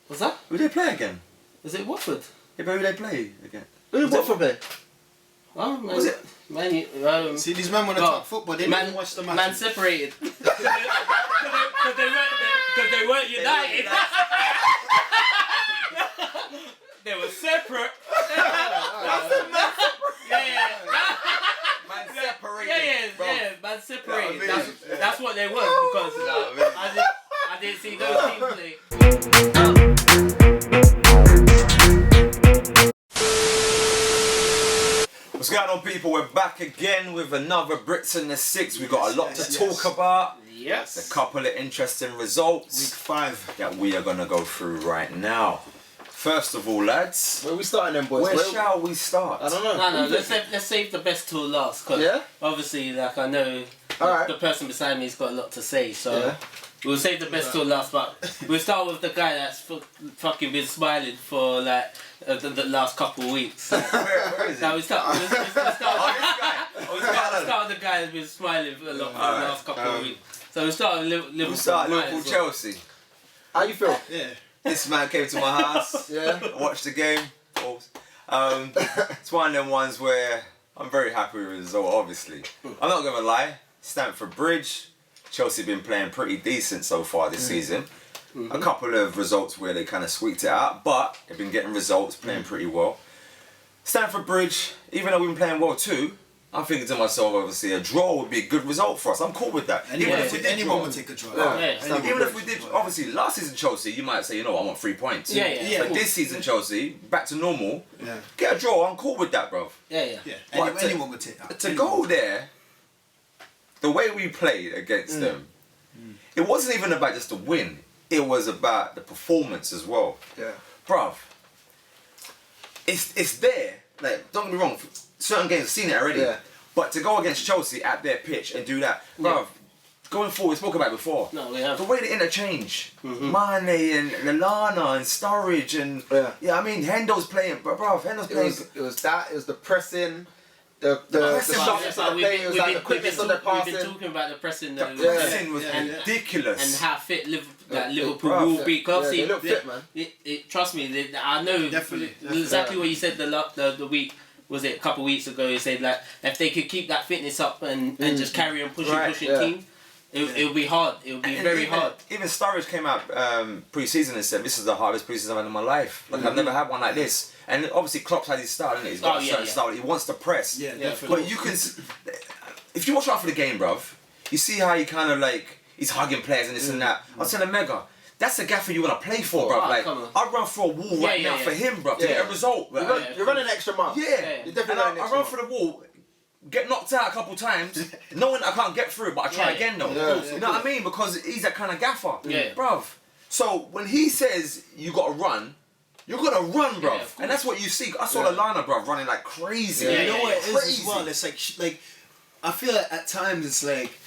What's that? Who they play again? Is it Watford? Yeah, but who they play again? Who did Watford play? Oh, man. Was it? See, these men want to talk football. They didn't watch the match. Man separated. Because they weren't united. They were separate. Man separated. Yeah, man separated. That's what they were because I didn't see those teams play. What's going on, people? We're back again with another Brits in the Six. We've got a lot to talk about. Yes. A couple of interesting results. Week 5. That we are going to go through right now. First of all, lads. Where are we starting then, boys? Where shall we start? I don't know. No, let's save the best till last. Cause obviously, like, I know the person beside me's got a lot to say, so we'll save the best till last. But we'll start with the guy that's fucking been smiling for like the last couple of weeks. Where is he? Now we start with the guy that's been smiling for a lot for the last couple of weeks. So we start with Liverpool. We'll start Liverpool, Chelsea. How you feel? Yeah. This man came to my house. Watched the game. It's one of them ones where I'm very happy with the result, obviously. I'm not going to lie. Stamford Bridge, Chelsea been playing pretty decent so far this season. A couple of results where they kind of squeaked it out, but they've been getting results, playing pretty well. Stamford Bridge, even though we've been playing well too, I'm thinking to myself, obviously, a draw would be a good result for us. I'm cool with that. Anyone would take a draw. Even if we did, obviously, last season Chelsea, you might say, you know, I want 3 points. But this season Chelsea, back to normal, get a draw. I'm cool with that, bro. Anyone would take that. To go there, the way we played against them, it wasn't even about just the win. It was about the performance as well. Bruv, it's there. Like, don't get me wrong, certain games I've seen it already. But to go against Chelsea at their pitch and do that, bruv, going forward, we spoke about it before. No, we have. The way they interchange, Mane and Lallana and Sturridge and I mean Hendo's playing, but bruv, Hendo's playing. It was the pressing. The sharpness of the play, it was like the quickness of the passing. We've been talking about the pressing. The pressing was ridiculous. And how fit Liverpool will be. Cause they look fit, man. Trust me, I know exactly what you said the week. Was it a couple of weeks ago? You said like if they could keep that fitness up and just carry on pushing teams, it'll be hard. It'll be very hard. Even Sturridge came out pre-season and said, "This is the hardest pre-season I've had in my life. Like I've never had one like this." And obviously Klopp's had his style, isn't it? He's got a certain style. He wants to press. Definitely. But you can, if you watch out for the game, bruv, you see how he kind of like he's hugging players and this and that. I was telling Mega. That's a gaffer you want to play for, bruv. Like, I'd run for a wall right now for him, bruv, to get a result. You're running an extra mile. You're definitely running I run for the wall, get knocked out a couple times, knowing I can't get through, but I try again though. You know what I mean? Because he's that kind of gaffer, bruv. So when he says you got to run, you're gonna run, bruv. And that's what you see. I saw Lallana, bruv, running like crazy. You know what it is as well? It's like I feel like at times it's like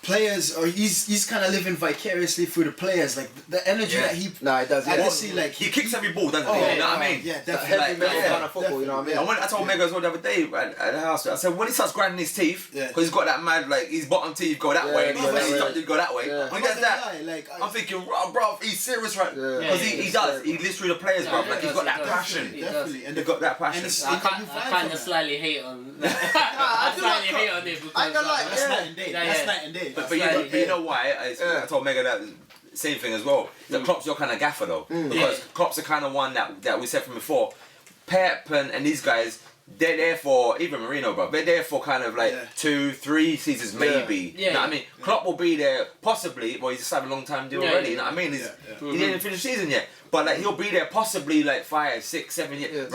players, or he's kind of living vicariously through the players, like the energy that he. No, he does. I just see like he kicks every ball, doesn't he? You know what I mean? Yeah, definitely. Heavy metal kind of football, you know what I mean? I told Mega as well the other day at the house. I said when he starts grinding his teeth, because he's got that mad like his bottom teeth go that way, and his top teeth go that way. When he does that, I'm thinking, bro, he's serious, right? Because he does. He lives through the players, bro. Like he's got that passion. Definitely, and they've got that passion. I kind of slightly hate on. I slightly hate on it because I don't like that's night and day. That's night and day. But you know why? I told Mega that same thing as well. The Klopp's your kind of gaffer though, because Klopp's the kind of one that we said from before. Pep and these guys, they're there for, even Marino, bro, they're there for kind of like 2-3 seasons maybe. You know what I mean? Klopp will be there possibly, well he's just having a long time deal already, you know what I mean? He didn't even finish the season yet. But like he'll be there possibly like 5, 6, 7 years.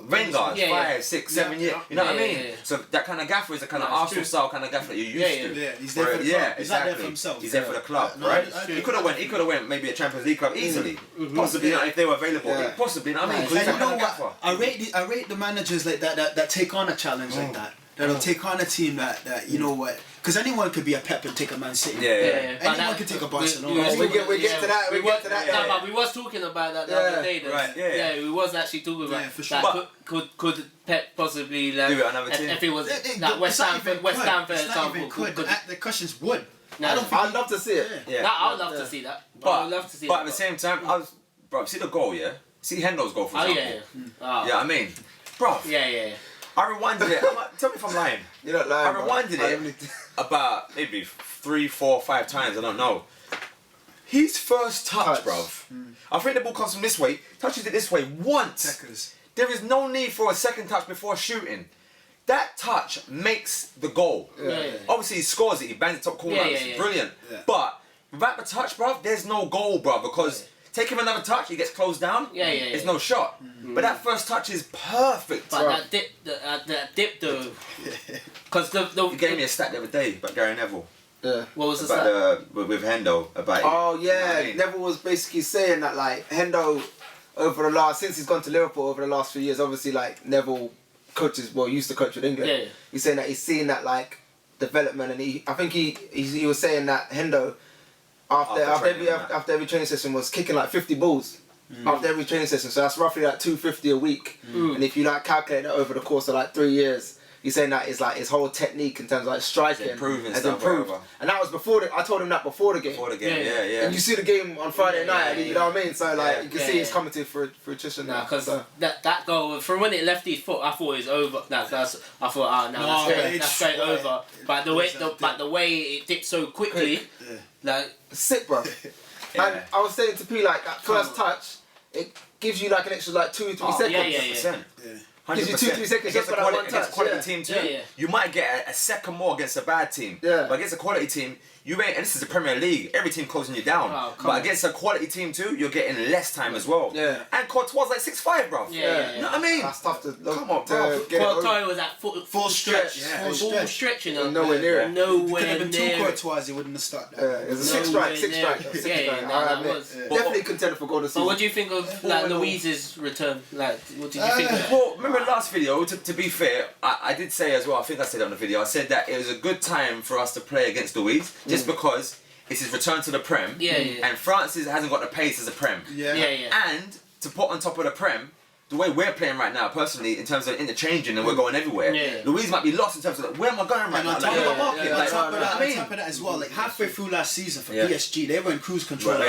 Wenger, 5, 6, 7 years. You know what I mean? So that kind of gaffer is the kind of Arsenal style kind of gaffer that you're used to. Yeah, he's there for the club. He's not there for himself. He's there for the club, right? He could have went maybe a Champions League club easily. Possibly, you know, if they were available. Possibly, you know what I mean? And you know what? I rate the managers like that take on a challenge like that. That'll take on a team that you know what. Because anyone could be a Pep and take a Man City. Anyone could take a Barcelona. We get to that. No, but we was talking about that the other day. Right. We was actually talking about for sure. that. Could Pep possibly do it another team? if it was that West Ham, for example, The question's would. No, I'd love to see it. Yeah. No, I'd love to see that. I would love to see but that. at the same time, bro, see the goal, yeah? See Hendo's goal, for example. Yeah, I mean, bro. Yeah. I rewinded it. Tell me if I'm lying. You're not lying. I rewinded it about maybe 3, 4, 5 times. I don't know. His first touch, bro. I think the ball comes from this way. Touches it this way once. Checkers. There is no need for a second touch before shooting. That touch makes the goal. Yeah. Obviously, he scores it. He bangs the top corner. It's brilliant. Yeah. But without the touch, bro, there's no goal, bro. Because take him another touch, he gets closed down. There's no shot. But that first touch is perfect. But that dip though, because You gave me a stat the other day about Gary Neville. Yeah. What was the About stat? with Hendo about. Oh yeah, I mean, Neville was basically saying that like Hendo since he's gone to Liverpool over the last few years, obviously like Neville used to coach with England. Yeah. He's saying that he's seen that like development, and I think he was saying that Hendo after every training session was kicking like 50 balls after every training session, so that's roughly like 250 a week. And if you like calculate that over the course of like 3 years, he's saying that is like his whole technique in terms of like striking has improved. And that was I told him that before the game. Yeah. And you see the game on Friday night, you know what I mean? So like you can see it's coming to fruition now. Because that goal, from when it left his foot, I thought it was over. That's straight over. But the way it dipped so quickly, like sick, bro. And I was saying to P, like that first touch, it gives you like an extra like 2 or 3 seconds. Yeah. 100%. Gives you 2 or 3 seconds just for that one touch. Quality team too. You might get a second more against a bad team. But against a quality team, you ain't. And this is the Premier League. Every team closing you down. But against a quality team too, you're getting less time as well. And Courtois like 6'5", bro. You know what I mean? That's tough to come on, bro. Courtois was at full stretch. Full stretch, you know. Nowhere near it. Nowhere near it. Two Courtois, he wouldn't have started. It was a 6 strike. Definitely contender for goal this season. But what do you think of like Luiz's return? Like, what did you think of that? Well, remember the last video, to be fair, I did say as well, I think I said it on the video, I said that it was a good time for us to play against Luiz, just because it's his return to the Prem, and France hasn't got the pace as a Prem. And to put on top of the Prem, the way we're playing right now, personally, in terms of interchanging and we're going everywhere, Luiz might be lost in terms of like, where am I going right now? On top of that as well, like halfway through last season for PSG, they were in cruise control.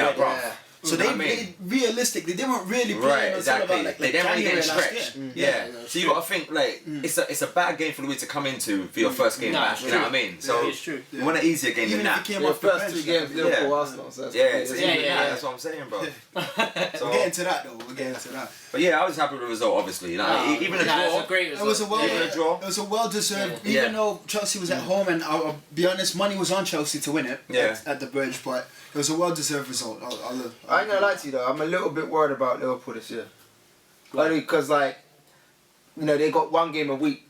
So they realistically, they weren't really playing until about like they didn't really get stretched. So you got to think like it's a bad game for Luiz to come into for your first game back. You know what I mean? So it's true. you want an easier game than that. Your first 2 games, Liverpool, Arsenal. That's what I'm saying, bro. We're getting to that though. We're getting to that. But yeah, I was happy with the result. Obviously, you know, even a draw. It was a draw. It was a well-deserved. Even though Chelsea was at home, and I'll be honest, money was on Chelsea to win it at the Bridge, but it was a well-deserved result. I ain't gonna lie to you though, I'm a little bit worried about Liverpool this year. Only because like, you know, they got 1 game a week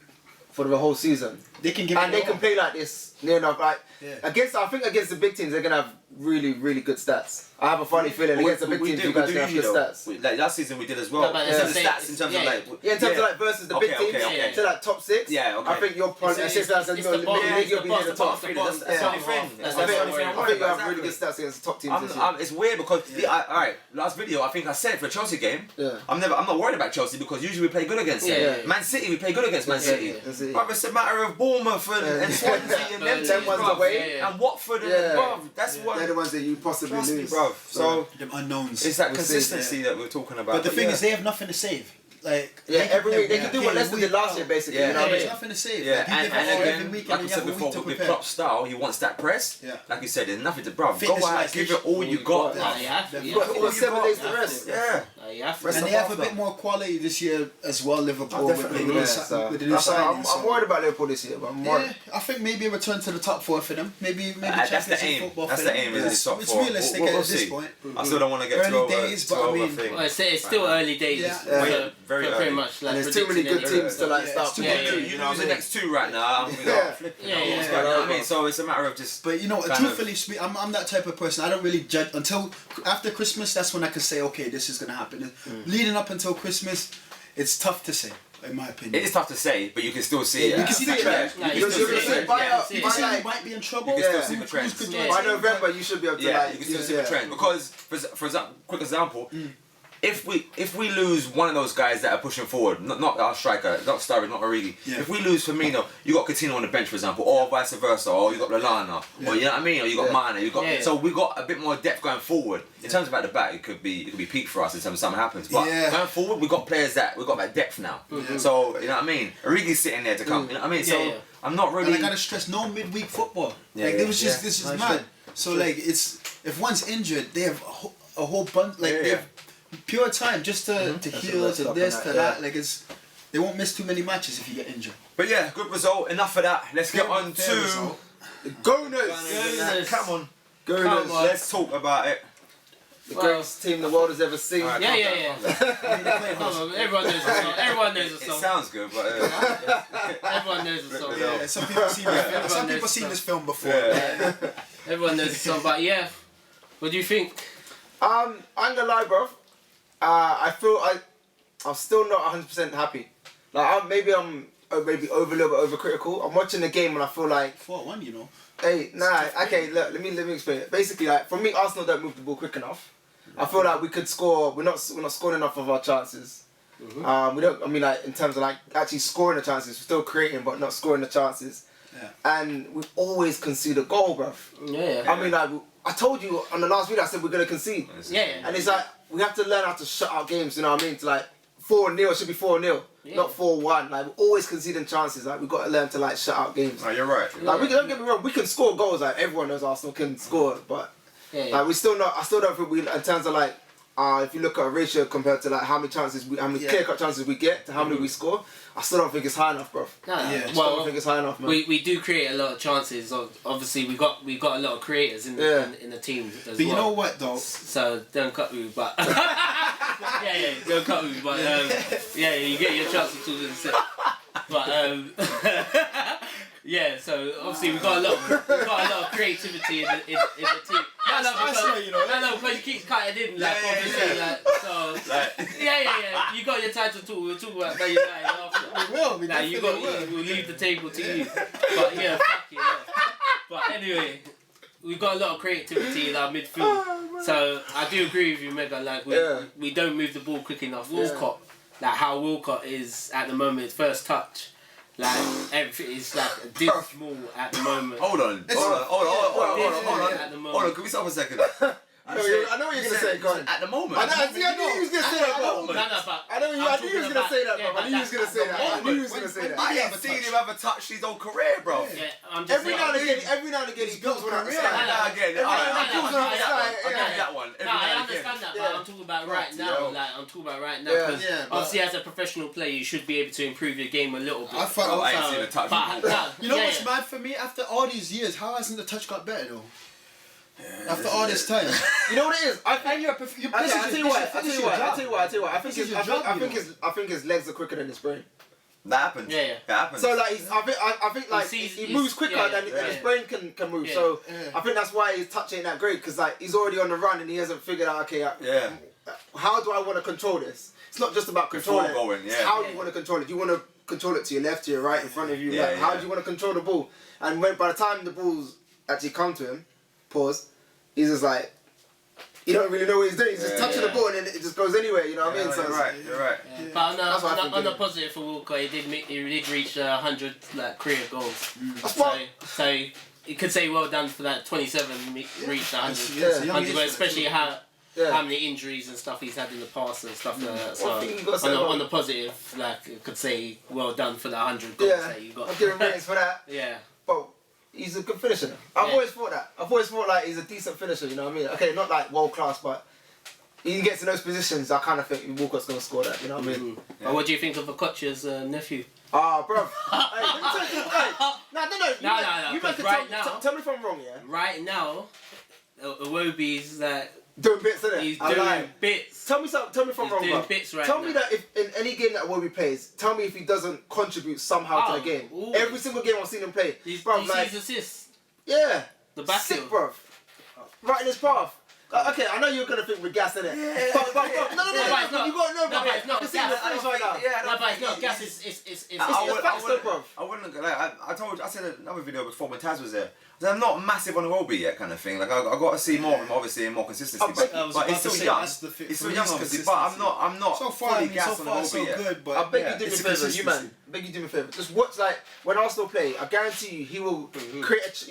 for the whole season. They can give and they can play like this near enough. Like I think against the big teams, they're gonna have really, really good stats. I have a funny feeling against the big teams, you guys gonna have good stats. Like last season, we did as well. But in terms of stats, in terms of like in terms of like versus the big teams, to like top 6. I think you're probably you'll be near the top 3. That's the only thing. I think you have really good stats against the top teams this year. It's weird because alright, last video I think I said for a Chelsea game, I'm not worried about Chelsea because usually we play good against them. Man City, we play good against Man City. But it's a matter of Bournemouth and Swansea and them teams, and Watford and that's what they're the ones that you possibly lose, bro. So them unknowns. It's that consistency that we're talking about. But the thing is, they have nothing to save. Like every week they can do what Leicester did last year, basically. You know what I mean? There's nothing to save. And again, like I said before, with Klopp's style, he wants that press. Like you said, there's nothing to go out, give it all you got. You've got all 7 days to rest. And they have a bit more quality this year as well, Liverpool. With the new signings. I'm worried about Liverpool this year, but I'm worried. I think maybe a return to the top 4 for them. Maybe that's the aim. That's the aim. Is top 4. It's realistic at this point. I still don't want to get early days, but I mean, it's still early days. Very pretty much. And there's too many good teams to like start. You lose the next 2 right now. I mean, so it's a matter of just. But you know, truthfully speaking, I'm that type of person. I don't really judge until after Christmas. That's when I can say, okay, this is gonna happen. Leading up until Christmas, it's tough to say, in my opinion. It is tough to say, but you can still see it. You can see the trend. You can see you might be in trouble. You can still see the trend. By November, you should be able to you can still see the trend because, for example, quick example. if we lose one of those guys that are pushing forward, not our striker, not Sturridge, not Origi. Yeah. If we lose Firmino, you got Coutinho on the bench, for example, or vice versa, or you got Lallana, or you know what I mean, or you got Mane, you got. So we got a bit more depth going forward. In terms of at the back, it could be peak for us in terms of something happens. But going forward, we got players that we got that depth now. So you know what I mean. Origi's sitting there to come. You know what I mean. So I'm not really. And I gotta stress, no midweek football. It was just this is mad. So like it's if one's injured, they have a whole bunch they have pure time just to heal, to this, to that. Like they won't miss too many matches if you get injured. But yeah, good result. Enough of that. Let's get on to Goners. Come on, Goners. Let's talk about it. The greatest team the world has ever seen. Right, everyone knows the song. Everyone knows the song. It sounds good, but everyone knows the song. Yeah, some people seen this film before. Yeah. Everyone knows the song, but yeah. What do you think? I'm gonna lie, bro. I feel I'm still not 100% happy. Like maybe I'm a little bit overcritical. I'm watching the game and I feel like 4-1, you know. Hey, nah. Okay, look. Let me explain it. Basically, like for me, Arsenal don't move the ball quick enough. I feel like we could score. We're not scoring enough of our chances. We don't. I mean, like in terms of like actually scoring the chances, we're still creating, but not scoring the chances. Yeah. And we always concede a goal, bruv. Yeah. I mean, like I told you on the last video, I said we're gonna concede. Yeah. And it's like we have to learn how to shut out games. You know what I mean? To like 4-0 should be 4-0, not 4-1. Like we're always conceding chances. Like we got to learn to like shut out games. Oh, you're right. Like we don't get me wrong, we can score goals. Like everyone knows Arsenal can score, but like we still not. I still don't think we in terms of like if you look at a ratio compared to like how many clear cut chances we get to how many we score, I still don't think it's high enough, bro. I don't think it's high enough, man. We do create a lot of chances. Obviously, we got a lot of creators in the team as well. But you know what though? So don't cut me, but don't cut me, but you get your chances to the set. But so obviously we got a lot of creativity in the team. Because you keep cutting in, like obviously, you got your time to talk. We'll talk about Man United after. We will. We'll leave the table to you. But fuck it. Yeah. But anyway, we've got a lot of creativity in our midfield. So I do agree with you, Mega. Like we don't move the ball quick enough. Walcott, like how Walcott is at the moment, his first touch. Like everything is like dismal at the moment. Hold on. Can we stop a second? I know what you're gonna say. Go on. At the moment. I knew you was gonna say that, bro. I knew you was gonna say that, bro. I knew you was gonna say that. I ain't seen him have a touch his whole career, bro. Every now and again, he builds one at the start. I get that one. I understand that, but I'm talking about right now. Like I'm talking about right now. Because obviously, as a professional player, you should be able to improve your game a little bit. I ain't seen a touch. You know what's mad for me? After all these years, how hasn't the touch got better though? After all this time, you know what it is. I tell you what. I think his legs are quicker than his brain. That happens. That happens. So like, I think like he moves quicker than his brain can move. So I think that's why his touch ain't that great because like he's already on the run and he hasn't figured out how do I want to control this? It's not just about controlling it. It's how do you want to control it? Do you want to control it to your left, to your right, in front of you? How do you want to control the ball? And by the time the balls actually come to him, he's just like, you don't really know what he's doing. He's just touching the ball and then it just goes anywhere. You know what I mean? So you're right. Yeah. But on the positive for Walker, he did reach 100 like career goals. So you could say well done for that. 27 reached 100. Especially how many injuries and stuff he's had in the past and stuff like that. So on the positive, like you could say well done for that 100 goals that you got. I'm giving ratings for that. But he's a good finisher. I've always thought that. I've always thought like he's a decent finisher, you know what I mean? Okay, not like world class, but he gets in those positions, I kind of think Walcott's going to score that, you know what I mean? Well, what do you think of Okocha's nephew? Bro. Hey, let me tell you something. No. Tell me if I'm wrong, yeah? Right now, Iwobi's like... doing bits, isn't it? He's doing bits. Tell me if I'm wrong, bro. Bits right tell now. me that if in any game that Iwobi plays, tell me if he doesn't contribute somehow to the game. Ooh. Every single game I've seen him play. He's like, assists. Yeah. The back sick, bro. Right in his path. Okay, I know you're gonna think we're gas in it. Yeah. But you gotta know, bro. It's not gas. Right now. No, but it's not gas. It's I wouldn't like. I said another video before when Taz was there. I'm not massive on Iwobi yet, kind of thing. Like I got to see more of him, obviously, and more consistency. But he's still young. He's still young, obviously. But I'm not so far, fully gassed on Iwobi yet. Good, but I beg you do me a favour, you man. I beg you do me a favour. Just watch like when Arsenal play. I guarantee you, he will he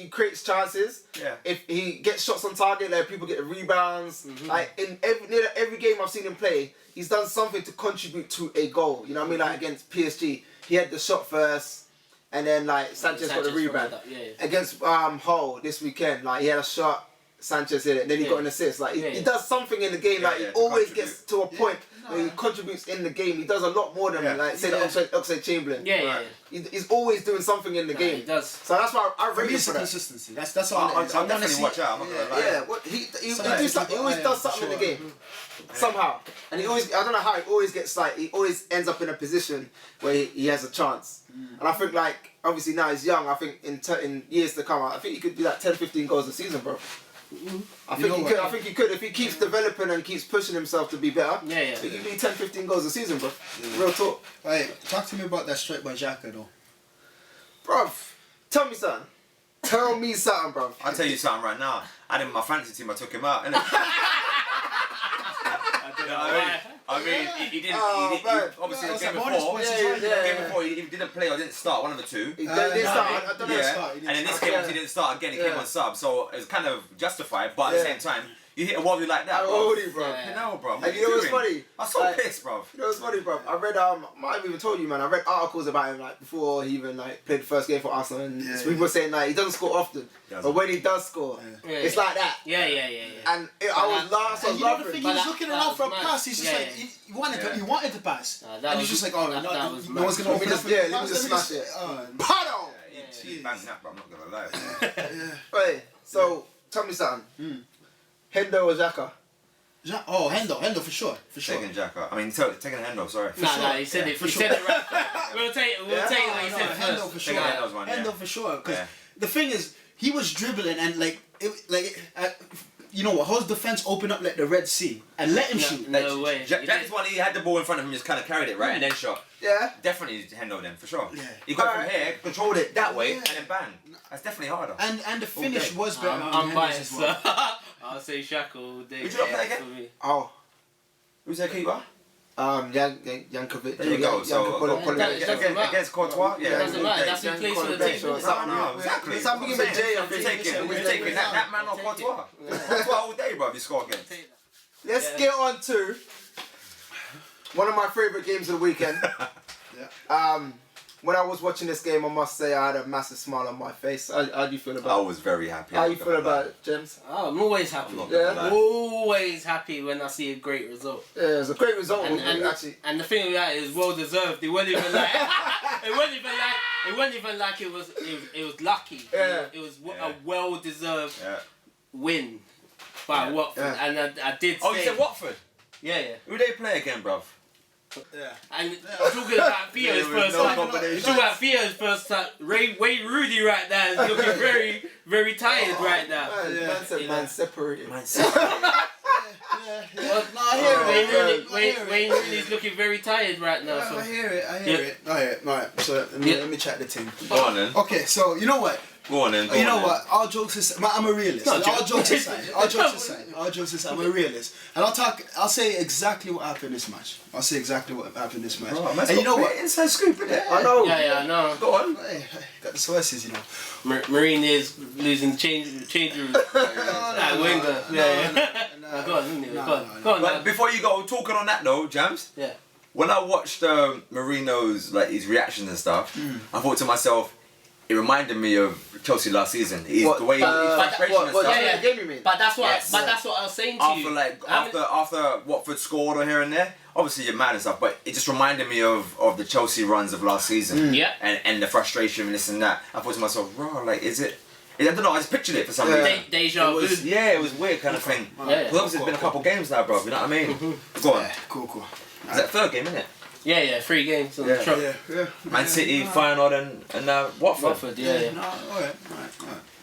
creates chances. Yeah. If he gets shots on target, like people get the rebounds. Like in every game I've seen him play, he's done something to contribute to a goal. You know what I mean? Like against PSG, he had the shot first. And then like Sanchez got the rebound against Hull this weekend. Like he had a shot, Sanchez hit it, and then he got an assist. Like he does something in the game. Like he always gets to a point where he contributes in the game. He does a lot more than like say the Oxlade-Chamberlain. He's always doing something in the game. He does. So that's why I rate him for that. Consistency. That's all. I'll definitely watch out. I'm not gonna lie. He always does something in the game. Somehow, and he always, I don't know how, he always gets like, he always ends up in a position where he has a chance. And I think like, obviously now he's young, I think in years to come, I think he could do like 10, 15 goals a season, bro. I think he could, if he keeps developing and keeps pushing himself to be better, he could do 10, 15 goals a season, bro. Real talk. Hey, talk to me about that strike by Xhaka though. Bro, tell me something. Tell me something, bro. I'll tell you something right now. I did my fantasy team, I took him out, innit? I mean, he didn't. Obviously, the game before, he didn't play or didn't start. One of the two. He didn't start. I don't know. And in this game, he didn't start again. He came on sub, so it was kind of justified. But at the same time, you hit a wobbly like that, bro. No, bro. And you know what's funny? I'm so pissed, bro. You know what's funny, bro? I read might have even told you, man. I read articles about him like before he even like played the first game for Arsenal, and people were saying like he doesn't score often, but when he does score, it's like that. Yeah. And I was laughing. And you know the thing, he was looking around for a pass. He's just like he wanted to pass, and he's just like, oh, no one's gonna open up. Let me just smash it. Pardon. He banged that, but I'm not gonna lie. Right. So tell me something. Hendo or Xhaka? Oh, Hendo for sure. Taking Xhaka. I mean, taking Hendo. Sorry. No, he said it. He said it right. We'll take what he said first. Hendo for sure. Hendo for sure. Because the thing is, he was dribbling and you know what? Hull's defense opened up like the Red Sea and let him shoot. No way. Jack's one, he had the ball in front of him, just kind of carried it, right? And then shot. Yeah. Definitely Hendo then, for sure. Yeah. He got from here, controlled it that way, and then bang. That's definitely harder. And the finish was better. I'm biased, so I'll say Xhaka all day. Would you not play again? Oh. Who's their keeper? Yankovic. There you go. So against Courtois, yeah. It doesn't matter. That's who plays for the team. No, exactly. It's something with Jay. You're taking that man or Courtois. Courtois all day, bro. If you score again. Let's get on to one of my favourite games of the weekend. When I was watching this game, I must say I had a massive smile on my face. How do you feel about it? I was very happy. How do you feel about it, James? Oh, I'm always happy. Always happy when I see a great result. Yeah, it's a great result. And the thing with that is well deserved. It wasn't even like it wasn't even like it was lucky. Yeah. It was a well deserved win by Watford. And I did. Oh, you said Watford? Yeah. Who they play again, bruv? Yeah. And talking about Theo's first time. Talking about Theo's first time. Wayne Rooney right now is looking very, very tired right now. Man separated. Wayne Rooney's looking very tired right now. So. I hear it. Alright, so let me check the team. Go on then. Okay, so you know what? Go on then. You know what? All jokes aside, I'm a realist. All jokes aside, I'm a realist. And I'll say exactly what happened this match. Bro, and you know what? Inside scoop, innit? I know. Yeah, I know. Go on. Hey, got the sources, you know. Marine is losing change room. Winger. Go on. But before you go, talking on that though, Jams. Yeah. When I watched Marino's his reactions and stuff, I thought to myself, it reminded me of Chelsea last season. The way his frustration and stuff. Game you mean? But that's what I was saying to you. After Watford scored or here and there, obviously you're mad and stuff, but it just reminded me of the Chelsea runs of last season. Yeah. And the frustration and this and that. I thought to myself, bro, like, is it? I don't know. I just pictured it for some reason. Deja vu. It was weird kind of thing. Because obviously it's been a couple games now, bro. You know what I mean? Go on. Cool. Is that third game, isn't it? Yeah, 3 games on the trot. Man City, Feyenoord and Watford. Alright.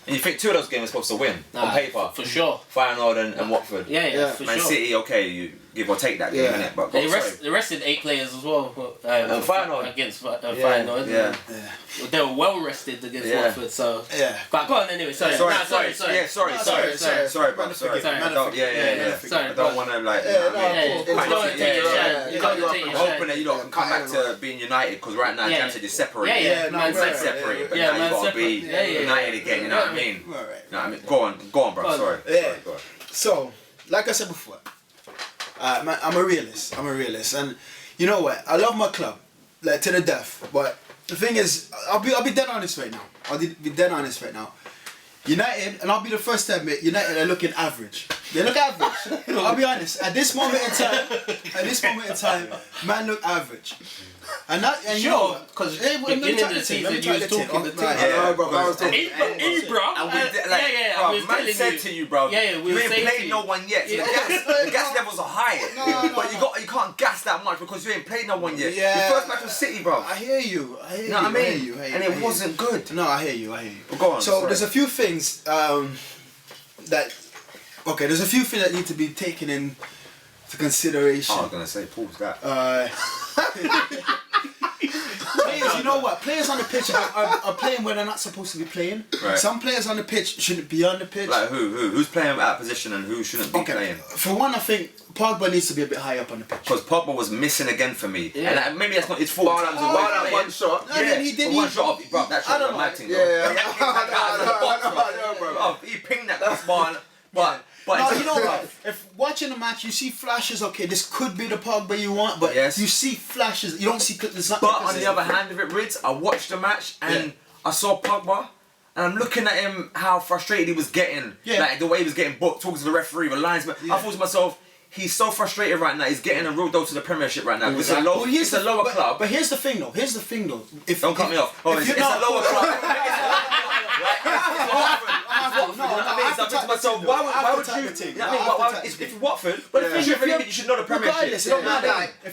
And you think two of those games are supposed to win on paper? For sure. Feyenoord and Watford. Yeah, for Man sure. City, okay, you give or take that game, innit? But they rested 8 players as well. Feyenoord. Against Feyenoord. Yeah. They were well rested against Watford, so. Yeah. But go on anyway. Sorry. Sorry, bro. Sorry. I don't want to like. I'm hoping that you don't come back to being united because right now Jam said you're separated. Yeah, man separated, but now you gotta be united again. You know what I mean? Right. You know what I mean? Go on, bro. Sorry. Yeah. Go on. So, like I said before, I'm a realist, and you know what? I love my club, like to the death. But the thing is, I'll be dead honest right now. United, and I'll be the first to admit, United are looking average. They look average. I'll be honest. At this moment in time, man look average. And that, and you know, because beginning of the season, you was talking the team. Yeah, bro. I was talking. Man said to you, bro. You ain't played no one yet. So the gas levels are high. But you can't gas that much because you ain't played no one yet. Your first match was City, bro. I hear you. You know what I mean? And it wasn't good. No, I hear you. But go on. So there's a few things that need to be taken into consideration. I was gonna say, pause that. Players, you know what? Players on the pitch are playing where they're not supposed to be playing. Right. Some players on the pitch shouldn't be on the pitch. Like who's playing out of position and who shouldn't be playing? For one, I think Pogba needs to be a bit higher up on the pitch. Because Pogba was missing again for me. Yeah. And maybe that's not his fault. One shot. One shot, bro. That shot was my thing, bro. He pinged that ball. But you know what? If watching the match, you see flashes. Okay, this could be the Pogba you want, but you see flashes. You don't see. It's not. But on the other hand of it, Rids, I watched the match and I saw Pogba, and I'm looking at him how frustrated he was getting, like the way he was getting booked, talking to the referee, the linesman. I thought to myself, he's so frustrated right now. He's getting a real dose to the Premiership right now. It's a lower club. But here's the thing, though. Don't cut me off. It's a lower club. If Watford, but the thing you should know the Premiership. If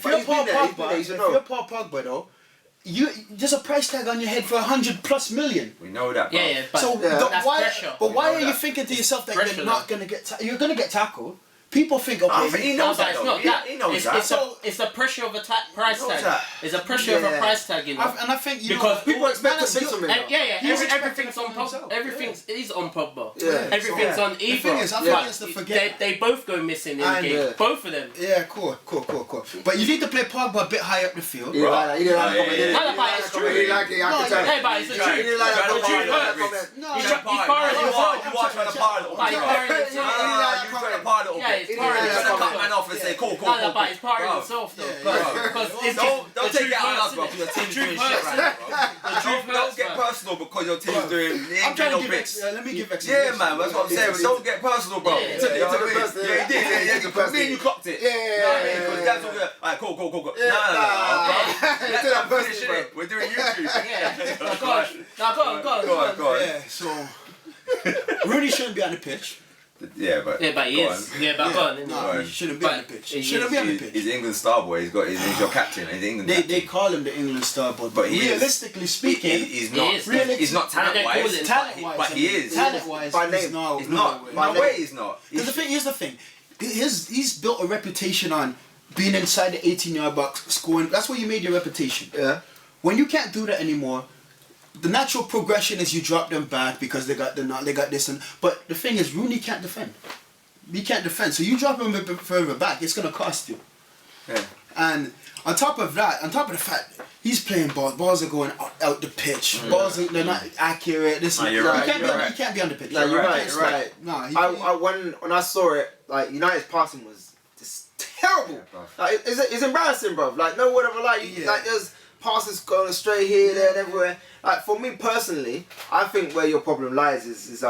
you're Paul Pogba, though, there's a price tag on your head for 100+ million. We know that. Bro. That's pressure. But why are you thinking to yourself that you're not gonna you're gonna get tackled? People think, okay, he knows that. It's not that. He knows that. It's the pressure of a price tag. It's a pressure of a price tag, you know. And I think because people expect to see something. Everything's on Pogba. Everything is on Pogba. Everything's on Ibra. The thing is, I think it's the forget. They both go missing in the game. Both of them. Yeah, cool. But you need to play Pogba a bit higher up the field. He didn't like that. It's true. Hey, but it's the truth. He didn't like that. He's parring himself. You are trying to par a little bit. He's parring himself. Cut man off and say, cool. But he's parring himself though. Don't take that on us, bro. Your team's doing shit right now, bro. Don't get personal because your team's doing. I'm trying to give let me give examples. Yeah, man. That's what I'm saying. Don't get personal, bro. He took it personal. Yeah, he did. Yeah, me and you clocked it. Yeah. Alright, cool. No. We're doing YouTube. Yeah. Go on. Yeah. So Rooney shouldn't be on the pitch. Yeah, but he is. No, he shouldn't be on the pitch. He's England's star boy. He's your captain. He's England. They call him the England star boy, but realistically speaking, he's not talent-wise. But he is. Talent-wise, by name. He's not. No way, he's not. Here's the thing. He's built a reputation on being inside the 18-yard box, scoring. That's where you made your reputation. Yeah. When you can't do that anymore, the natural progression is you drop them back because they got this and. But the thing is, Rooney can't defend. He can't defend, so you drop him a bit further back, it's gonna cost you. Yeah. And on top of the fact he's playing balls are going out the pitch. They're not accurate. He can't be on the pitch. No, you're right. No, when I saw it, like United's passing was just terrible. Like it's embarrassing, bro. Like no whatever. Like there's passes going straight here, there, and everywhere. Like for me personally, I think where your problem lies is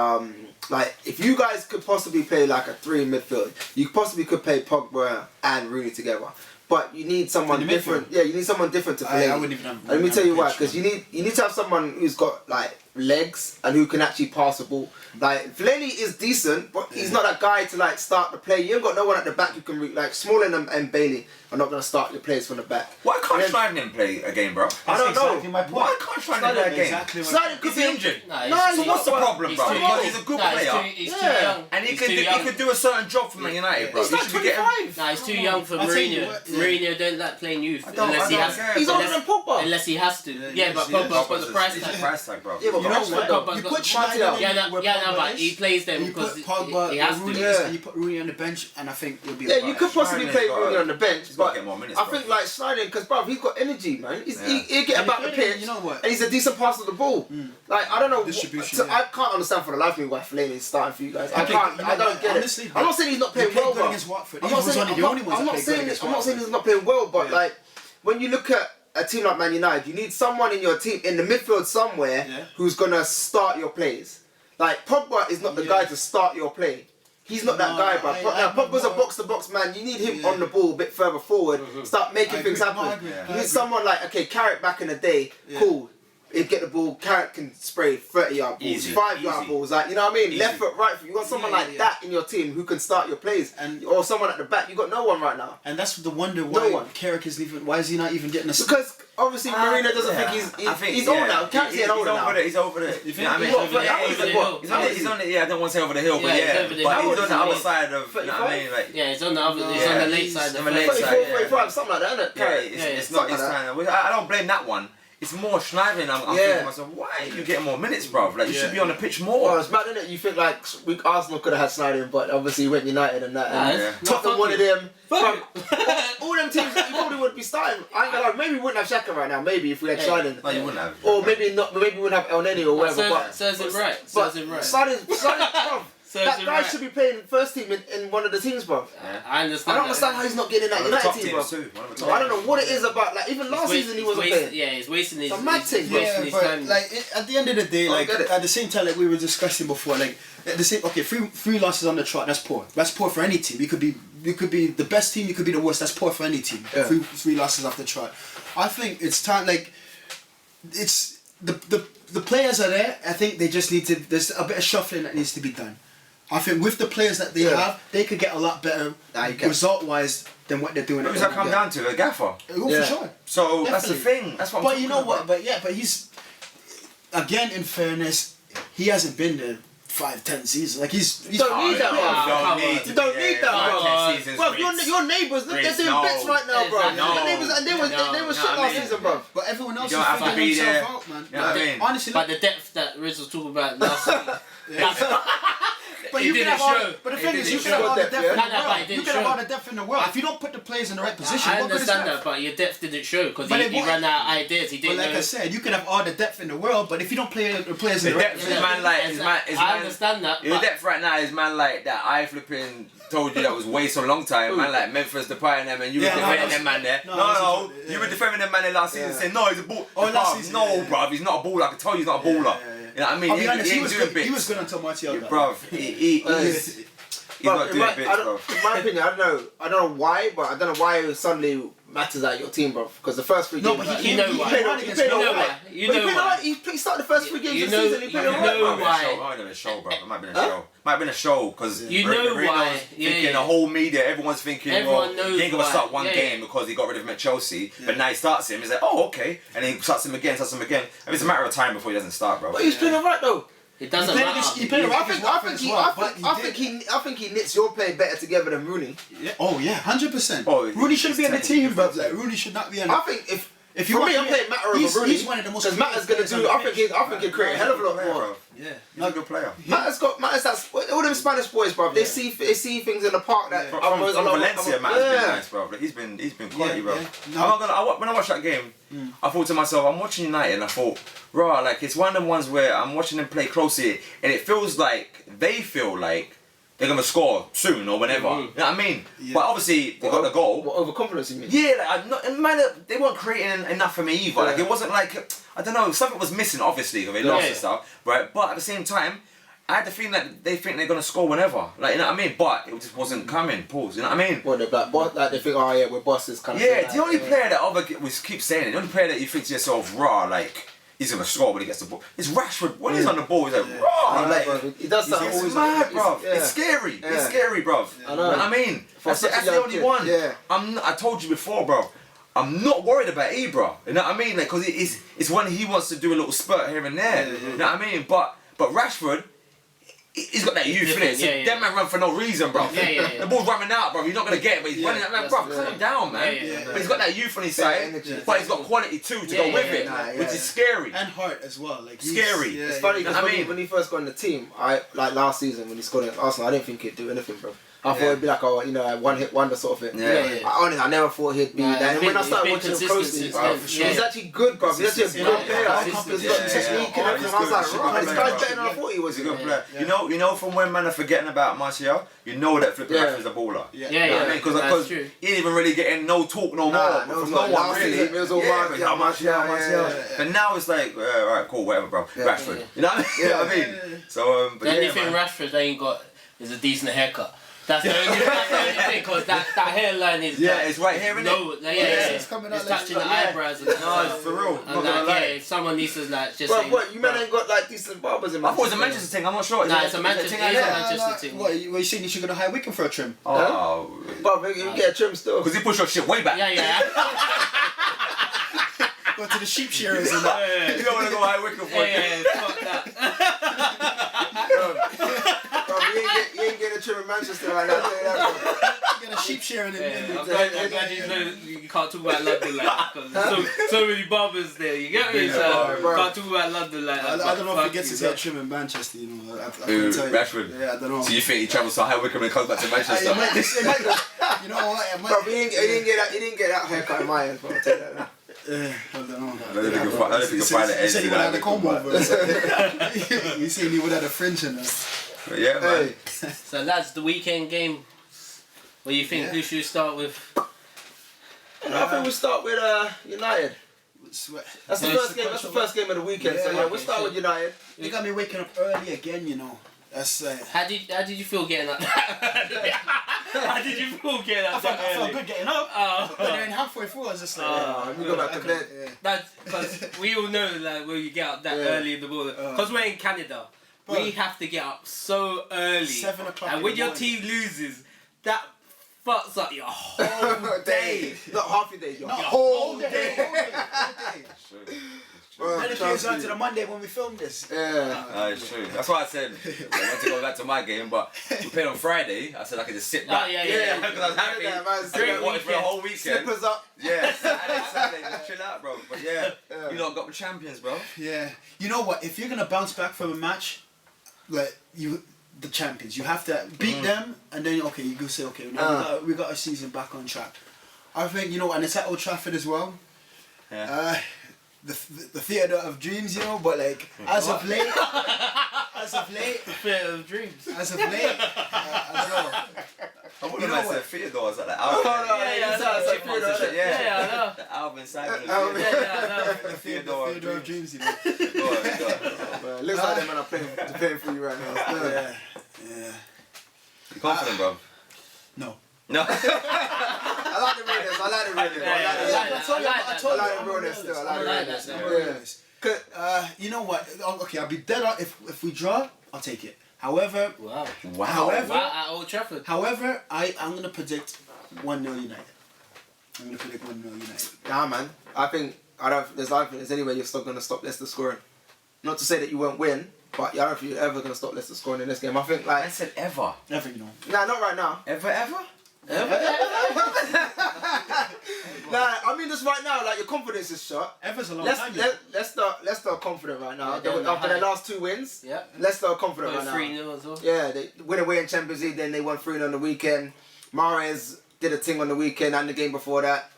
like if you guys could possibly play like a 3 in midfield, you possibly could play Pogba and Rooney together. but you need someone different. Yeah, you need someone different to Fellaini. I wouldn't even have. Let me tell you why, because you need to have someone who's got like legs and who can actually pass the ball. Like Fellaini is decent, but he's not that guy to like start the play. You ain't got no one at the back who can like Smalling and Bailey are not gonna start your plays from the back. Why can't Schneiden play a game, bro? I don't know. Why can't Schneiden play a game? Schneiden could be injured. So what's the problem, bro? Because he's a good player. He's too young. And he could do a certain job for Man United, bro. He's like 25. Nah, he's too young for Mourinho. Mourinho don't like playing youth unless he has. He's older than Pogba. Unless he has to. Yeah, but Pogba's got the price tag. Price tag, bro. Yeah, but You know what? Pogba's You got put the Schneider yeah, but he plays them you because put Pogba, he has Rooney, to. and you put Rooney on the bench, and I think you'll be. Yeah, you could possibly play Rooney on the bench, but get more minutes, I think like Schneider, because bro, he's got energy, man. He'll get about the pitch, you know what? and he's a decent passer of the ball. Like I don't know, Distribution, I can't understand for the life of me why Fellaini is starting for you guys. I don't get honestly, it. I'm not saying he's not playing well, but against Watford. I'm not saying he's not playing well, but like when you look at a team like Man United, you need someone in your team in the midfield somewhere who's gonna start your plays. Like Pogba is not the guy to start your play. He's not that guy, but Pogba's a box-to-box man. You need him on the ball a bit further forward, start making things happen. You need someone like, okay, Carrick back in the day, cool. He'd get the ball, Carrick can spray 30-yard balls, 5-yard balls, like, you know what I mean? Left foot, right foot. You want someone like that in your team who can start your plays. Or someone at the back. You got no one right now. And that's the wonder why Carrick isn't even, why is he not even getting a... Because obviously Mourinho doesn't think he's old now. Carrick's getting older now. He's over there. You know what I mean? He's on the, I don't want to say over the hill, but but he's on the other side of, you know what I mean? Like, yeah, he's on the other, he's on the late side. 34, 35, something like that, isn't it? Yeah, it's not his time. I don't blame that one. It's more Schneiden. I'm thinking to myself, why are you getting more minutes, bruv? Like, you should be on the pitch more. Well, it's mad, isn't it? You think like Arsenal could have had Schneiden, but obviously he went United and that. And Tottenham wanted him. All them teams, he probably would be starting. I ain't gonna lie, maybe we wouldn't have Xhaka right now. Maybe if we had Schneiden. No, you wouldn't have. Or maybe not. Maybe we wouldn't have El Neni or whatever. But serves him right. Schneiden, bruv. That guy should be playing first team in one of the teams, bro. Yeah, I understand. I don't understand how he's not getting in that United team, bro. I don't know what it is about. Like even last season he wasn't playing. Yeah, he's wasting his. It's a mad thing. Yeah, but like at the end of the day, like at the same time, like we were discussing before, like at the same. Okay, three losses on the trot. That's poor. That's poor for any team. You could be the best team. You could be the worst. That's poor for any team. Yeah. Three losses off the trot. I think it's time. Like it's the players are there. I think they just need to. There's a bit of shuffling that needs to be done. I think with the players that they have, they could get a lot better result-wise than what they're doing. What does that come down to? A gaffer? Oh, for sure. So definitely. That's the thing. That's what I'm But you know what? But he's... Again, in fairness, he hasn't been there 5-10 seasons. Like, he's you don't need that, bro. You don't need that, bro. Your neighbours, they're doing bits right now, bro. Your neighbours, and they were shit last season, bro. But everyone else is figuring himself out, man. You know what I mean? Honestly, but the depth that Riz was talking about last week. But you can have all, but the thing is, you can have all the depth in the world. You can have all the depth in the world. If you don't put the players in the right position, I understand that, but your depth didn't show because he ran out of ideas. He didn't. But like I said, you can have all the depth in the world, but if you don't play the players in the right position, I understand that. Your depth right now is man like that. I flipping told you that was way so long time. Man like Memphis departing them, and you were defending them man there. No, you were defending them man there last season, saying no, he's a ball. No, bruv, he's not a baller. I can tell you, he's not a baller. You know what I mean? I'll be honest, he was good until Martial. Bruv, he's not doing bits, bruv. In my opinion, I don't know why, but I don't know why it suddenly matters at your team, bro. Because the first 3 games, but you know why. He started the first 3 games of the season. He played alright. You know why? It might have been a show, bro. It might have been a show. Might have been a show because you know why. Thinking the whole media, everyone's thinking, well, he ain't gonna start one game because he got rid of him at Chelsea. But now he starts him. He's like, oh, okay, and then he starts him again. And it's a matter of time before he doesn't start, bro. But he's playing alright though. It doesn't matter. I think he knits your play better together than Rooney. Yeah. Oh yeah, 100%. Rooney shouldn't be on the team, bro. Like, Rooney should not be on. I think if you want me, I'm playing Matter over Rooney. He's one of the most. Because Matter's gonna do. I think he'll create a hell of a lot more. Yeah, not a good player. Matter's that. All them Spanish boys, bro. They see things in the park that. From Valencia, Matter's been nice, bro. He's been quality, bro. When I watched that game, I thought to myself, I'm watching United, and I thought, raw, like it's one of them ones where I'm watching them play closely, and it feels like they feel like they're gonna score soon or whenever. You know what I mean? Yeah. But obviously they got the goal. What overconfidence you mean? Yeah, they weren't creating enough for me either. Like it wasn't like I don't know, something was missing obviously because they lost and stuff. Right? But at the same time, I had the feeling that they think they're gonna score whenever, like you know what I mean. But it just wasn't coming. Pause. You know what I mean? Well, they're like they think, oh yeah, we're bosses. Kind of. Yeah, the only player that we keep saying it, the only player that you think to yourself, raw, like he's gonna score when he gets the ball. It's Rashford. When he's on the ball, he's like raw. Like he does something. It's mad, bro. It's scary. Yeah. It's scary, bro. I know. You know what I mean? That's the only one. Yeah. I told you before, bro. I'm not worried about Ibra. You know what I mean? Like, cause it's when he wants to do a little spurt here and there. You know what I mean? But Rashford. He's got that youth in it. So that man run for no reason, bro. The ball's running out, bro. You're not gonna get it, but he's running that man, bro. Calm down, man. But he's got that youth on his side, but he's got quality too to go with it, which is scary. And heart as well, like scary. It's funny because when he first got in the team, like last season when he scored against Arsenal, I didn't think he'd do anything, bro. I thought it'd be like a one-hit wonder sort of thing. Honestly, I never thought he'd be that. And when I started watching him closely, he's actually good, bro. He's actually a good player. He's got technique and everything. I was like, right, this guy's better than I thought he was. He's a good player. You know, from when man are forgetting about Martial, you know that flipping Rashford's a baller. Yeah. Because he ain't even really getting no talk no more from no one really. It was all Martial. But now it's like, alright, cool, whatever, bro. Rashford. You know what I mean? So, the only thing Rashford ain't got is a decent haircut. That's the only thing, because that hairline is it's right here, isn't it? It's coming out. It's touching the eyebrows. And no, it's for real. And someone needs to like just. But what, you man ain't got like decent barbers in Manchester? I thought it was a Manchester thing. I'm not sure. Nah, it's a Manchester thing. What, you saying you should go to hire Wickham for a trim? Oh, but you get a trim still. Because he pushed your shit way back. Yeah. Go to the sheep shearers and that. You don't want to go hire Wickham for it. Fuck that. You ain't getting a trim in Manchester right now. You get a sheep shearing in I'm glad you can't talk about London like that, because so many barbers there, you get me? So can't talk about London like that. I don't know if he gets his hair trim in Manchester, you know. I couldn't tell you. Rashford? Yeah, I don't know. So you think he travels to High Wycombe and comes back to Manchester? You know what? Bro, he didn't get that haircut in my end, bro. I'll tell you that now. I don't know. I don't think you can find the He said he would have had a comb over. He said he would have had a fringe in there. Yeah, man. So lads, the weekend game. What do you think? Who should we start with? I think we'll start with United. That's the first game. That's the first game of the weekend. So we'll start with United. They got me waking up early again, you know. That's how did you feel getting up? How did you feel getting up? I felt good getting up. But then halfway through, I was just like, you go back to bed. That's because we all know like when you get up that early in the morning. Because we're in Canada, we have to get up so early. 7 o'clock. And when your team loses, that fucks up your whole day. Not half your day, your whole day. Bro, and it comes on to the Monday when we filmed this. Yeah. It's true. That's why I said I want to go back to my game, but we played on Friday. I said I could just sit back. Yeah. Because I was happy. Great watch for the whole weekend. Slippers up. Yeah. Saturday, just chill out, bro. But you lot got the champions, bro. Yeah. You know what? If you're gonna bounce back from a match, like the champions, you have to beat them, and then you go say, okay, now we got our season back on track. I think and it's at Old Trafford as well. Yeah. The theatre of dreams, but like as of late, theatre of dreams. As of late, I don't know. I wouldn't have said theatre. I was like, the Alvin Simon. The theatre of dreams, Looks like them man are playing for you right now. Yeah. You confident, bro? I No. like the realness. I like the realness still. I like the realness. You know what? Okay, I'll be dead on if we draw. I'll take it. However, at Old Trafford. However, I'm gonna predict 1-0 United. I'm gonna predict 1-0 United. Yeah, man. I don't think there's any way you're still gonna stop Leicester scoring. Not to say that you won't win, but I don't think you're ever gonna stop Leicester scoring in this game. I think like I said ever. Never, Nah, not right now. Ever? Nah, I mean just right now, like your confidence is shot. Ever's a long time. Leicester are confident right now. After their last 2 wins, Leicester are confident right now. 3-0 as well. Yeah, they win away in Champions League, then they won 3-0 on the weekend. Mahrez did a thing on the weekend and the game before that.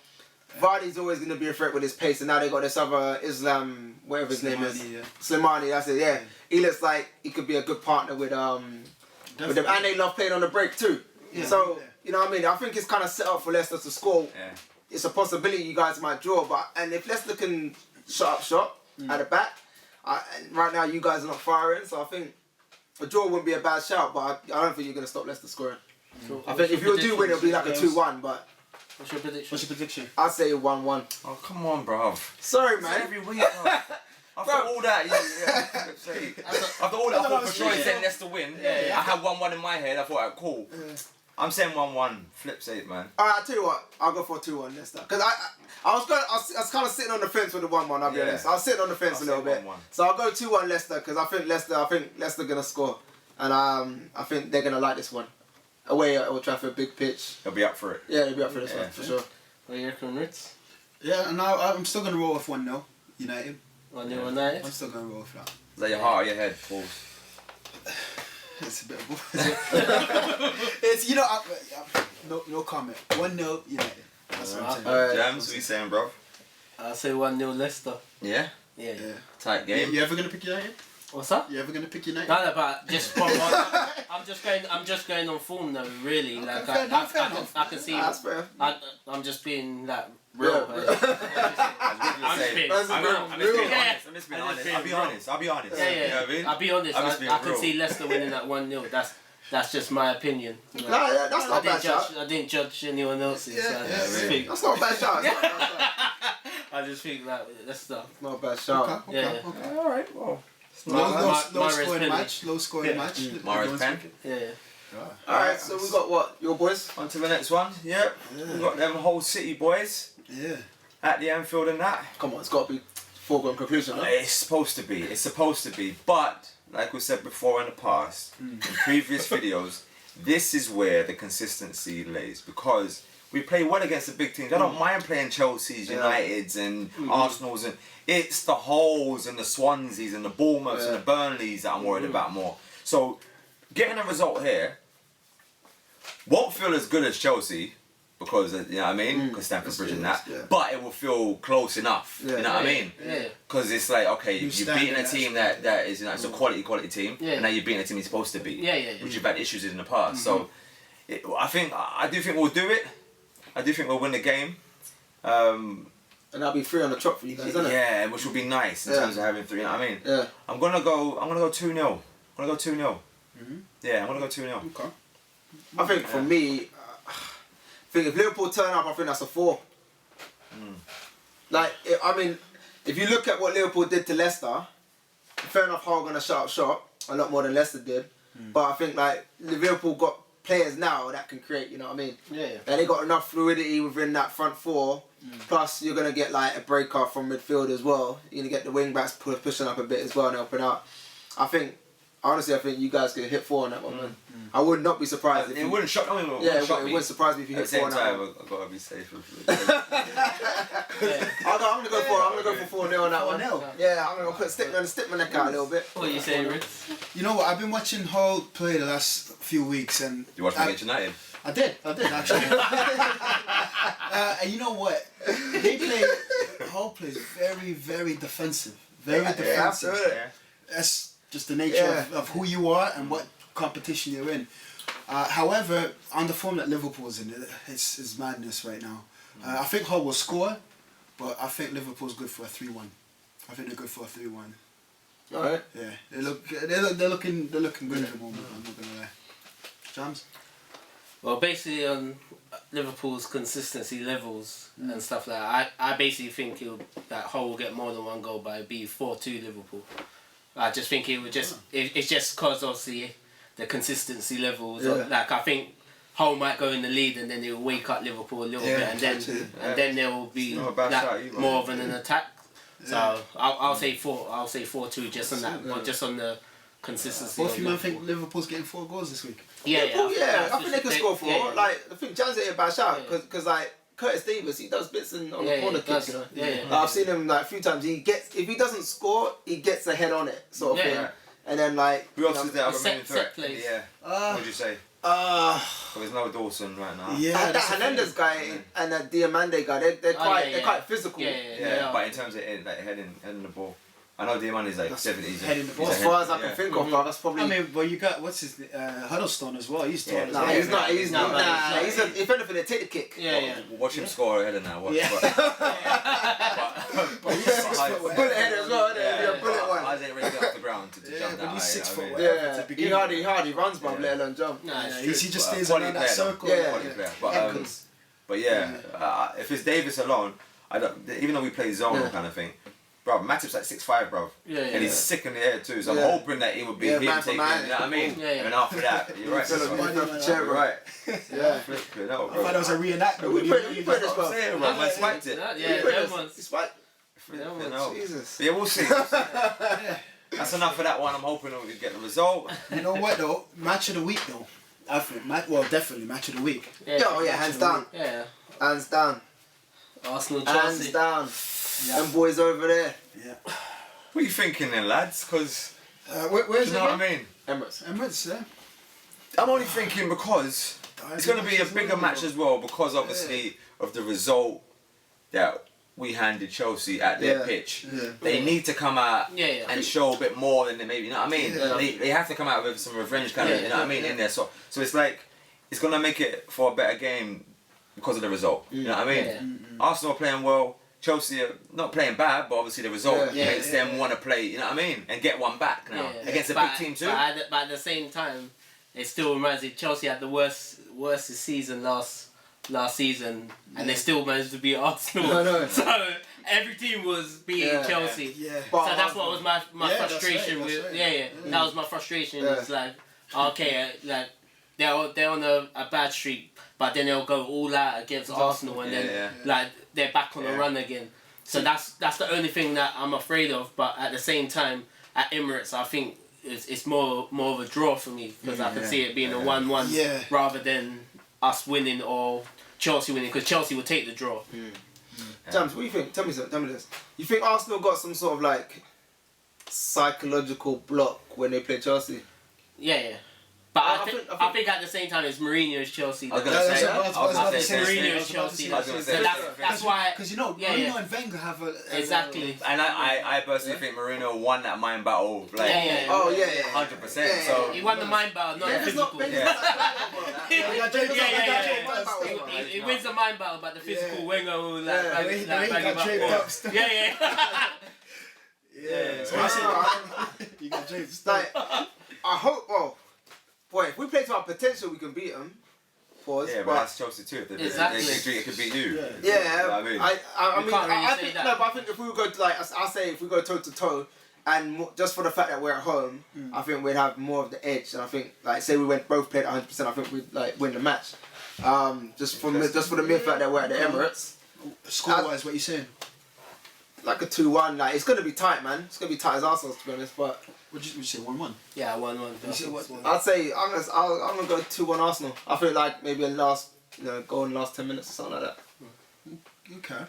Vardy's always going to be a threat with his pace, and now they got this other Islam, whatever his name is. Slimani, that's it, yeah. He looks like he could be a good partner with them. And they love playing on the break too. Yeah. So, you know what I mean? I think it's kind of set up for Leicester to score. Yeah. It's a possibility you guys might draw, and if Leicester can shut up shop at the back, right now you guys are not firing, so I think a draw wouldn't be a bad shout, but I don't think you're going to stop Leicester scoring. So I think if you do win, it'll be like a 2-1, but... What's your prediction? I'd say 1-1. Oh, come on, bruv. Sorry, man. Every week, bruv. After all that, after all that, I thought for sure he said Leicester win. I had 1-1 in my head. I thought, alright, cool. I'm saying 1-1. Flip sake, man. Alright, I'll tell you what. I'll go for a 2-1 Leicester. Because I was kind of sitting on the fence with the 1-1, I'll be honest. I was sitting on the fence a little bit. 1-1. So I'll go 2-1 Leicester because I think Leicester going to score. And I think they're going to like this one. Away at Old Trafford, big pitch. They'll be up for it. Yeah, they'll be up for this one, for sure. What are you reckon, Ritz? Yeah, and I'm still going to roll with 1-0 United. 1-0 United? I'm still going to roll with that. Is that your heart or your head, Paul? It's a bit of both. It's, no comment. 1-0 United. That's what I'm saying. Jams, what you saying, bro? I'll say 1-0 Leicester. Yeah? Yeah. Tight game. You ever going to pick United? What's that? You ever going to pick United? No, but just from I'm just going on form though, really. Okay, Like I can see. That's fair. I'm just being like real. I'm just being honest. I'll be honest. Yeah. You know what I mean? I'll be honest. I can see Leicester winning at 1-0. That's just my opinion. No, that's not a bad shout. I didn't judge anyone else's. That's not a bad shout. I just think that Leicester. Not a bad shout. Okay. Alright, well. Low scoring match. Mara's pen. Yeah. Alright, so we got what? Your boys? On to the next one. Yep. We got them whole City boys. Yeah. At the Anfield and that. Come on, it's got to be foregone conclusion, no? It's supposed to be. But, like we said before in the past, in previous videos, this is where the consistency lays. Because we play well against the big teams. I don't mind playing Chelsea's, United's and Arsenal's. And it's the Hulls and the Swanseas and the Bournemouths and the Burnleys that I'm worried about more. So, getting a result here won't feel as good as Chelsea. Because, you know what I mean? Because Stamford Bridge and that. Yeah. But it will feel close enough. You know what I mean? Because it's like, okay, you've beaten a team that is, it's a quality team. And now you're beating a team you're supposed to beat. Which you've had issues in the past. So, I do think we'll do it. I do think we'll win the game. And that'll be 3 on the trot for you guys, isn't it? Yeah, which will be nice in terms of having 3, you know what I mean? Yeah. I'm gonna go 2-0. I'm gonna go 2-0. Yeah, I'm gonna go 2-0. Okay. I think for me, I think if Liverpool turn up, I think that's a 4. Like, I mean, if you look at what Liverpool did to Leicester, fair enough, Hull going to shut up shop a lot more than Leicester did. But I think like Liverpool got players now that can create, you know what I mean? Yeah. And they got enough fluidity within that front 4. Plus, you're going to get like a breaker from midfield as well. You're going to get the wing backs pushing up a bit as well and helping out. Honestly, I think you guys could hit 4 on that one, man. I would not be surprised if it wouldn't shock me. It wouldn't surprise me if you hit 4 on that one. I've got to be safe. I'm gonna go for 4-0 on that one. Yeah, I'm gonna stick my neck out a little bit. What are you saying, Ritz? You know what? I've been watching Hull play the last few weeks, and you watched me against United. I did actually. And you know what? Hull plays very, very defensive. Very defensive. Absolutely. That's just the nature of who you are and what competition you're in. However, on the form that Liverpool's in, it's madness right now. I think Hull will score, but I think Liverpool's good for a 3-1. I think they're good for a 3-1. Alright. Yeah, they're looking good at the moment. I'm not gonna lie. Jams. Well, basically on Liverpool's consistency levels and stuff like that, I basically think that Hull will get more than 1 goal, but it'll be 4-2 Liverpool. I just think it would it's just because obviously the consistency levels. Like I think Hull might go in the lead and then it will wake up Liverpool a little bit, and then there will be more of an attack. So I'll say 4. I'll say 4-2 just on that, just on the consistency. Both of you think Liverpool's getting 4 goals this week? I think they can score 4. Like I think Jan's ain't a bad shout because like Curtis Davis, he does bits on the corner kicks, you know. I've seen him like a few times. If he doesn't score, he gets a head on it, sort of thing. And then like, who else is there? Other main threat? What would you say? There's no Dawson right now. Yeah, that Hernandez guy and that Diamande guy, they're quite physical. But in terms of heading the ball. I know Diamande's like 70s. Heading the ball. As far as I can think of, that's probably. I mean, well, you got what's his Huddlestone as well. He's tall. He's not. If anything, they take the kick. Watch him score a header now. Bullet header as well. Bullet one. I didn't really get off the ground to jump that. he's 6 foot. Yeah, he hardly runs, bruv, let alone jump. He just stays around that circle. But if it's Davis alone, even though we play zone kind of thing, bro, Matip's like 6'5", bro. And he's sick in the air too, so I'm hoping that he would be him taking, you know what I mean? And after that, you're right. You're right. Yeah. I thought it was a reenactment. We put this, bro. I spiked it. Jesus. Yeah, we'll see. That's enough for that one. I'm hoping we get the result. You know what though? Match of the week though. I think definitely match of the week. Hands down. Yeah. Hands down. Arsenal, Chelsea. Hands down. Them boys over there. Yeah. What are you thinking then, lads? Because where's you know what I mean? Emirates. Yeah. I'm only thinking because it's going to be a bigger match as well, because obviously of the result that we handed Chelsea at their pitch. They need to come out and show a bit more than they maybe, you know what I mean? They have to come out with some revenge kind of, you know what I mean, in there. So it's like, it's going to make it for a better game because of the result, you know what I mean? Arsenal are playing well, Chelsea are not playing bad, but obviously the result makes them want to play, you know what I mean? And get one back now against a big team too. But at the same time, it still reminds me, Chelsea had the worst season last season, and they still managed to beat Arsenal. So every team was beating Chelsea. So that's what was my frustration with. That was my frustration. It's like, okay, like they're on a bad streak, but then they'll go all out against Arsenal, and then like they're back on the run again. So that's the only thing that I'm afraid of. But at the same time, at Emirates, I think it's more of a draw for me, because I can see it being a 1-1 rather than us winning or Chelsea winning, because Chelsea will take the draw. James, what do you think? Tell me this. You think Arsenal got some sort of like psychological block when they play Chelsea? Yeah. But I think at the same time it's Mourinho's Chelsea. I was going to say Mourinho's Chelsea. So that's why. Because Mourinho and Wenger have a exactly. And I personally think Mourinho won that mind battle. Like, 100%. So he won the mind battle, not the physical. He wins the mind battle, but the physical Wenger will You got James. Like, I hope. Boy, if we play to our potential, we can beat them. Pause. Yeah, but that's Chelsea too. Exactly. It could beat you. I mean, I think no, but I think if we go if we go toe to toe, and just for the fact that we're at home, I think we'd have more of the edge. And I think, like, say we both played 100%, I think we'd like win the match. Just for the mere fact that we're at the Emirates. Score-wise, what are you saying? Like a 2-1. Like, it's gonna be tight, man. It's gonna be tight as Arsenal, to be honest. But would you say 1-1? Yeah, 1-1. I'd say I'm gonna go 2-1 Arsenal. I feel like maybe in last 10 minutes or something like that. Okay.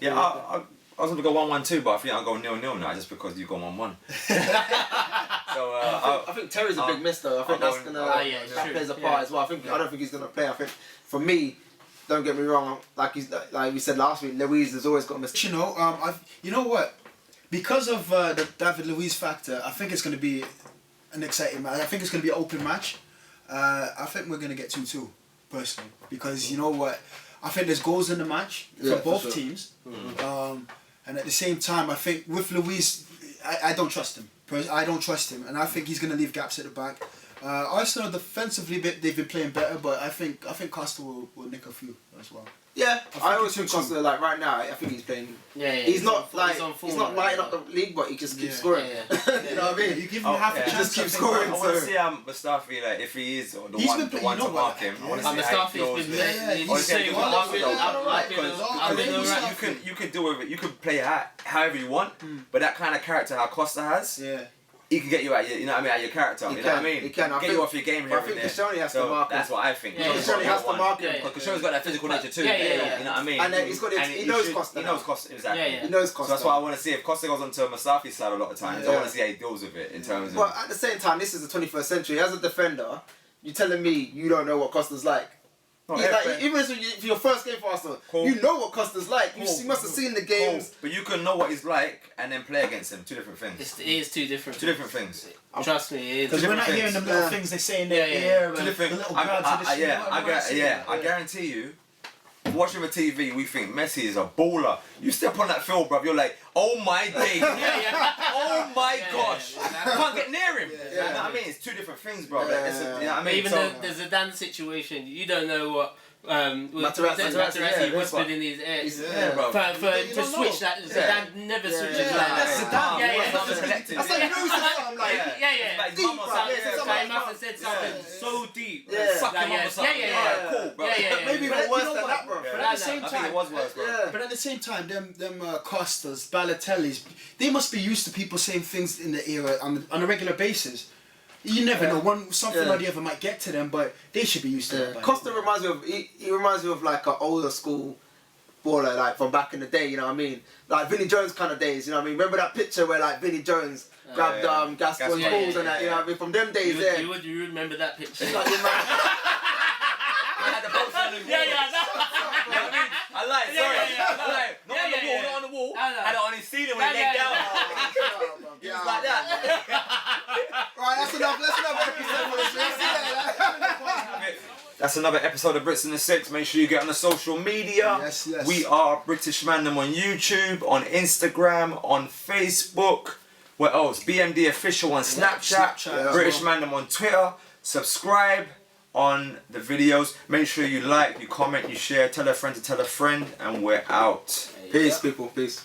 I was gonna go 1-1 too, but I think I'll go 0-0 now, just because you go 1-1. So I think Terry's a big miss though. I think that's gonna that plays a part as well. I don't think he's gonna play. I think for me, don't get me wrong, like we said last week, Luiz has always got a mistake. You know what? Because of the David Luiz factor, I think it's going to be an exciting match. I think it's going to be an open match. I think we're going to get 2-2, personally. Because you know what? I think there's goals in the match for both teams. And at the same time, I think with Luiz, I don't trust him. I don't trust him. And I think he's going to leave gaps at the back. Arsenal defensively, they've been playing better, but I think Costa will nick a few as well. Yeah, I always think Costa, like right now, I think he's playing. He's not lighting up the league, but he just keeps scoring. You know what I mean? You give him half a chance. He just keeps scoring. I want to see Mustafi, like, if he is the one to mark him. I want to see how he feels. You can do with it. You can play however you want, but that kind of character how Costa has. He can get you out your, out your character. You know what I mean? He can. Get you off your game here. I think Koscielny has to mark him. That's what I think. Koscielny has to mark him. Because Koscielny's got that physical nature too. You know what I mean? And then he knows Costa. He knows Costa, exactly. He knows Costa. So that's why I want to see if Costa goes onto Mustafi's side a lot of times. I want to see how he deals with it in terms of. But at the same time, this is the 21st century. As a defender, you're telling me you don't know what Costa's like. Even if your first game for Arsenal, you know what Costa's like. You must have seen the games. But you can know what he's like and then play against him. Two different things. It is two different. Two different things. Trust me, it is. Because we're not hearing the little things they say in their ear. Two different. I guarantee you, watching the TV, we think Messi is a baller. You step on that field, bruv, you're like, oh my days. Oh my gosh. You can't get near him. You know what I mean? It's two different things, bro. You know what I mean? Even the Zidane situation, you don't know what Materazzi whispered in his ear. To switch that, Zidane never switches like that. That's like He must have said something so deep. Suck him up or something. Cool, bro. Maybe even worse than that, bro. But at the same I think time, it was worse, bro. But at the same time, them Costas, Balotellis, they must be used to people saying things in the era on a regular basis. You never know, something or the other might get to them, but they should be used to it. Costa reminds me of he reminds me of like an older school baller, like from back in the day. You know what I mean? Like Vinnie Jones kind of days. You know what I mean? Remember that picture where like Vinnie Jones grabbed Gascoigne's balls and that. You know what I mean? From them days, You would remember that picture. Like, I had the poster on the wall. I lied, sorry. Not on the wall. Had it on his ceiling when he laid down. He was like that. Right, that's another episode for this. That's another episode of Brits in the Six. Make sure you get on the social media. Yes. We are British Mandem on YouTube, on Instagram, on Facebook. What else? BMD Official on Snapchat. British Mandem on Twitter. Subscribe on the videos. Make sure you like, you comment, you share, tell a friend to tell a friend, and we're out. Peace, people. Peace.